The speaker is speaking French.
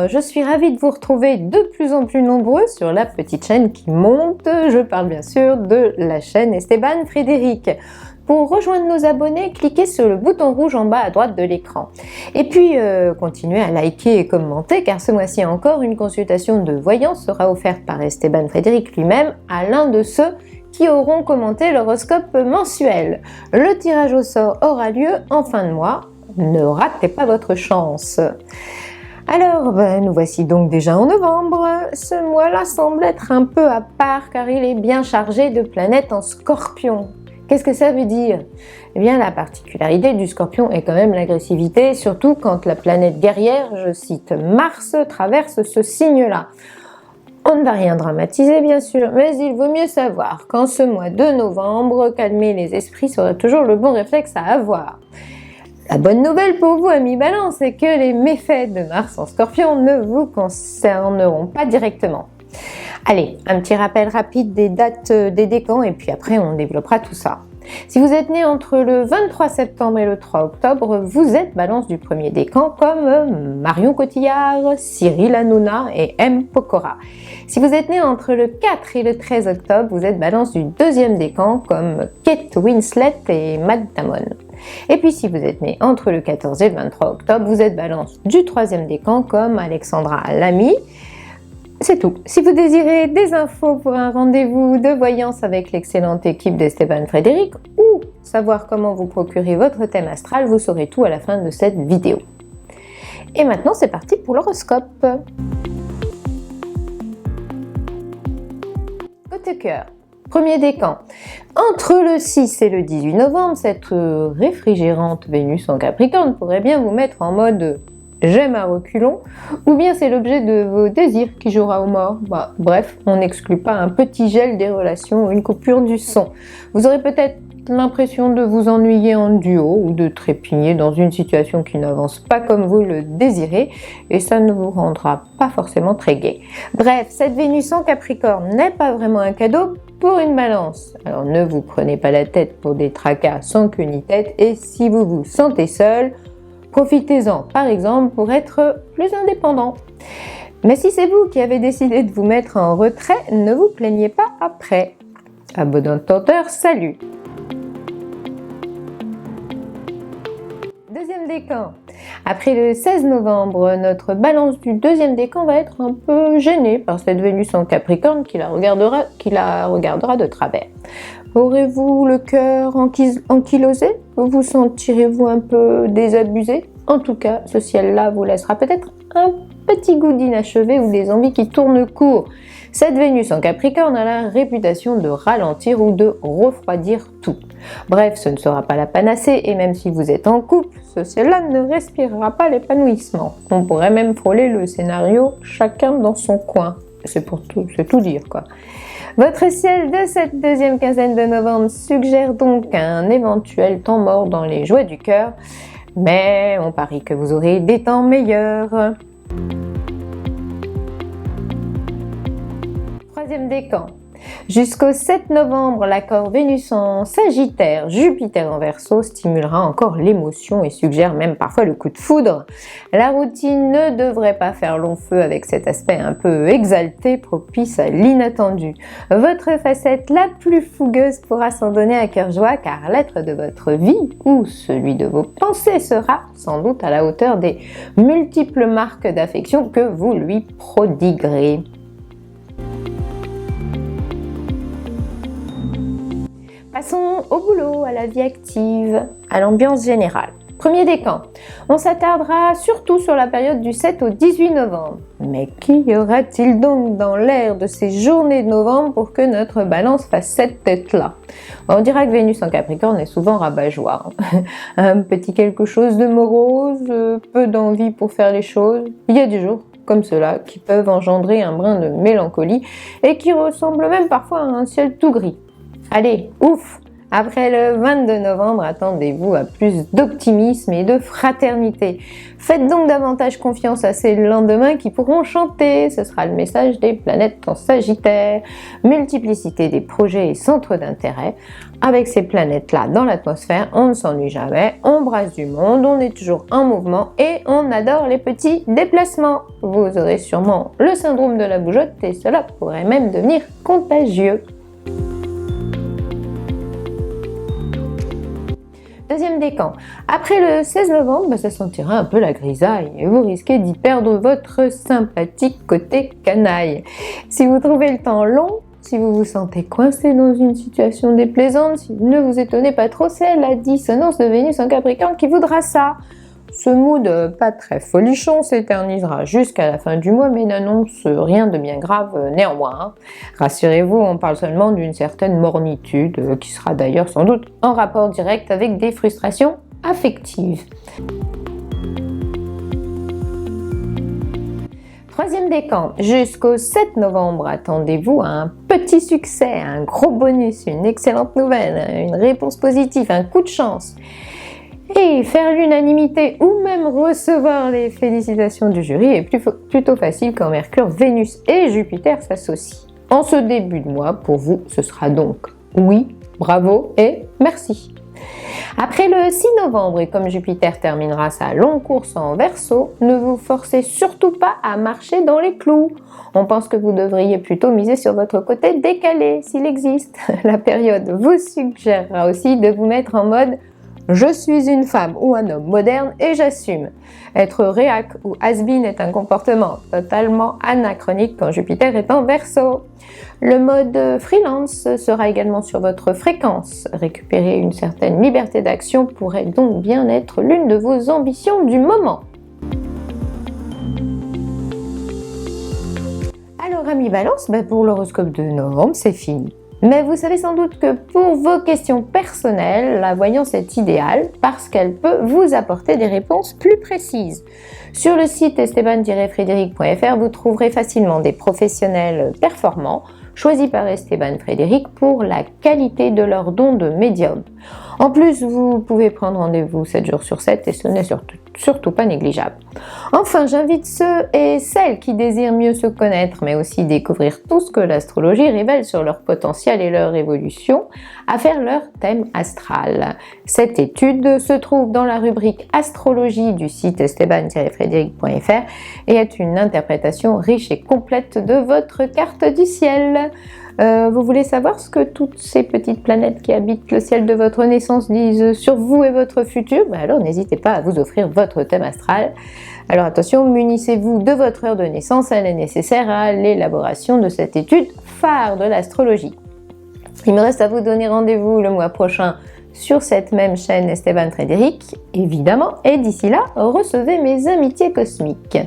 je suis ravie de vous retrouver de plus en plus nombreux sur la petite chaîne qui monte. Je parle bien sûr de la chaîne Esteban Frédéric. Pour rejoindre nos abonnés, cliquez sur le bouton rouge en bas à droite de l'écran. Et puis, continuez à liker et commenter car ce mois-ci encore, une consultation de voyance sera offerte par Esteban Frédéric lui-même à l'un de ceux qui auront commenté l'horoscope mensuel. Le tirage au sort aura lieu en fin de mois. Ne ratez pas votre chance. Alors, nous voici donc déjà en novembre. Ce mois-là semble être un peu à part car il est bien chargé de planètes en Scorpion. Qu'est-ce que ça veut dire? Eh bien, la particularité du Scorpion est quand même l'agressivité, surtout quand la planète guerrière, je cite Mars, traverse ce signe-là. On ne va rien dramatiser bien sûr, mais il vaut mieux savoir qu'en ce mois de novembre, calmer les esprits sera toujours le bon réflexe à avoir. La bonne nouvelle pour vous, amis Balance, c'est que les méfaits de Mars en Scorpion ne vous concerneront pas directement. Allez, un petit rappel rapide des dates des décans et puis après on développera tout ça. Si vous êtes né entre le 23 septembre et le 3 octobre, vous êtes Balance du premier décan comme Marion Cotillard, Cyril Hanouna et M. Pokora. Si vous êtes né entre le 4 et le 13 octobre, vous êtes Balance du deuxième décan comme Kate Winslet et Matt Damon. Et puis si vous êtes né entre le 14 et le 23 octobre, vous êtes Balance du troisième décan comme Alexandra Lamy. C'est tout. Si vous désirez des infos pour un rendez-vous de voyance avec l'excellente équipe d'Esteban Frédéric ou savoir comment vous procurer votre thème astral, vous saurez tout à la fin de cette vidéo. Et maintenant, c'est parti pour l'horoscope. Côté cœur, premier décan. Entre le 6 et le 18 novembre, cette réfrigérante Vénus en Capricorne pourrait bien vous mettre en mode j'aime à reculons, ou bien c'est l'objet de vos désirs qui jouera au mort. Bref, on n'exclut pas un petit gel des relations ou une coupure du son. Vous aurez peut-être l'impression de vous ennuyer en duo ou de trépigner dans une situation qui n'avance pas comme vous le désirez et ça ne vous rendra pas forcément très gai. Bref, cette Vénus en Capricorne n'est pas vraiment un cadeau pour une Balance. Alors ne vous prenez pas la tête pour des tracas sans queue ni tête et si vous vous sentez seul, profitez-en par exemple pour être plus indépendant. Mais si c'est vous qui avez décidé de vous mettre en retrait, ne vous plaignez pas après. À bon entendeur, salut! Deuxième décan. Après le 16 novembre, notre Balance du deuxième décan va être un peu gênée par cette Vénus en Capricorne qui la regardera de travers. Aurez-vous le cœur ankylosé? Vous sentirez-vous un peu désabusé? En tout cas, ce ciel-là vous laissera peut-être un petit goût d'inachevé ou des envies qui tournent court. Cette Vénus en Capricorne a la réputation de ralentir ou de refroidir tout. Bref, ce ne sera pas la panacée et même si vous êtes en couple, ce ciel-là ne respirera pas l'épanouissement. On pourrait même frôler le scénario chacun dans son coin. C'est tout dire quoi. Votre ciel de cette deuxième quinzaine de novembre suggère donc un éventuel temps mort dans les joies du cœur, mais on parie que vous aurez des temps meilleurs. Troisième décan. Jusqu'au 7 novembre, l'accord Vénus en Sagittaire, Jupiter en Verseau stimulera encore l'émotion et suggère même parfois le coup de foudre. La routine ne devrait pas faire long feu avec cet aspect un peu exalté propice à l'inattendu. Votre facette la plus fougueuse pourra s'en donner à cœur joie car l'être de votre vie ou celui de vos pensées sera sans doute à la hauteur des multiples marques d'affection que vous lui prodiguerez. Passons au boulot, à la vie active, à l'ambiance générale. Premier décan, on s'attardera surtout sur la période du 7 au 18 novembre. Mais qu'y aura-t-il donc dans l'air de ces journées de novembre pour que notre Balance fasse cette tête-là? On dira que Vénus en Capricorne est souvent rabat-joie. Un petit quelque chose de morose, peu d'envie pour faire les choses. Il y a des jours comme cela qui peuvent engendrer un brin de mélancolie et qui ressemblent même parfois à un ciel tout gris. Allez, ouf, Après le 22 novembre, attendez-vous à plus d'optimisme et de fraternité. Faites donc davantage confiance à ces lendemains qui pourront chanter. Ce sera le message des planètes en Sagittaire. Multiplicité des projets et centres d'intérêt. Avec ces planètes-là dans l'atmosphère, on ne s'ennuie jamais, on brasse du monde, on est toujours en mouvement et on adore les petits déplacements. Vous aurez sûrement le syndrome de la bougeotte et cela pourrait même devenir contagieux. Deuxième décan. Après le 16 novembre, ça sentira un peu la grisaille et vous risquez d'y perdre votre sympathique côté canaille. Si vous trouvez le temps long, si vous vous sentez coincé dans une situation déplaisante, ne vous étonnez pas trop, c'est la dissonance de Vénus en Capricorne qui voudra ça. Ce mood pas très folichon s'éternisera jusqu'à la fin du mois, mais n'annonce rien de bien grave néanmoins. Rassurez-vous, on parle seulement d'une certaine mornitude, qui sera d'ailleurs sans doute en rapport direct avec des frustrations affectives. Troisième décan, jusqu'au 7 novembre, attendez-vous à un petit succès, un gros bonus, une excellente nouvelle, une réponse positive, un coup de chance. Et faire l'unanimité ou même recevoir les félicitations du jury est plutôt facile quand Mercure, Vénus et Jupiter s'associent. En ce début de mois, pour vous, ce sera donc oui, bravo et merci. Après le 6 novembre, et comme Jupiter terminera sa longue course en Verseau, ne vous forcez surtout pas à marcher dans les clous. On pense que vous devriez plutôt miser sur votre côté décalé, s'il existe. La période vous suggérera aussi de vous mettre en mode je suis une femme ou un homme moderne et j'assume. Être réac ou has-been est un comportement totalement anachronique quand Jupiter est en Verseau. Le mode freelance sera également sur votre fréquence. Récupérer une certaine liberté d'action pourrait donc bien être l'une de vos ambitions du moment. Alors amis Balance, pour l'horoscope de novembre, c'est fini. Mais vous savez sans doute que pour vos questions personnelles, la voyance est idéale parce qu'elle peut vous apporter des réponses plus précises. Sur le site esteban-frédéric.fr, vous trouverez facilement des professionnels performants choisis par Esteban Frédéric pour la qualité de leur don de médium. En plus, vous pouvez prendre rendez-vous 7 jours sur 7 et ce n'est surtout pas négligeable. Enfin, j'invite ceux et celles qui désirent mieux se connaître, mais aussi découvrir tout ce que l'astrologie révèle sur leur potentiel et leur évolution, à faire leur thème astral. Cette étude se trouve dans la rubrique astrologie du site esteban-frédéric.fr et est une interprétation riche et complète de votre carte du ciel. Vous voulez savoir ce que toutes ces petites planètes qui habitent le ciel de votre naissance disent sur vous et votre futur? Alors n'hésitez pas à vous offrir votre thème astral. Alors attention, munissez-vous de votre heure de naissance, elle est nécessaire à l'élaboration de cette étude phare de l'astrologie. Il me reste à vous donner rendez-vous le mois prochain sur cette même chaîne Esteban Frédéric, évidemment, et d'ici là, recevez mes amitiés cosmiques.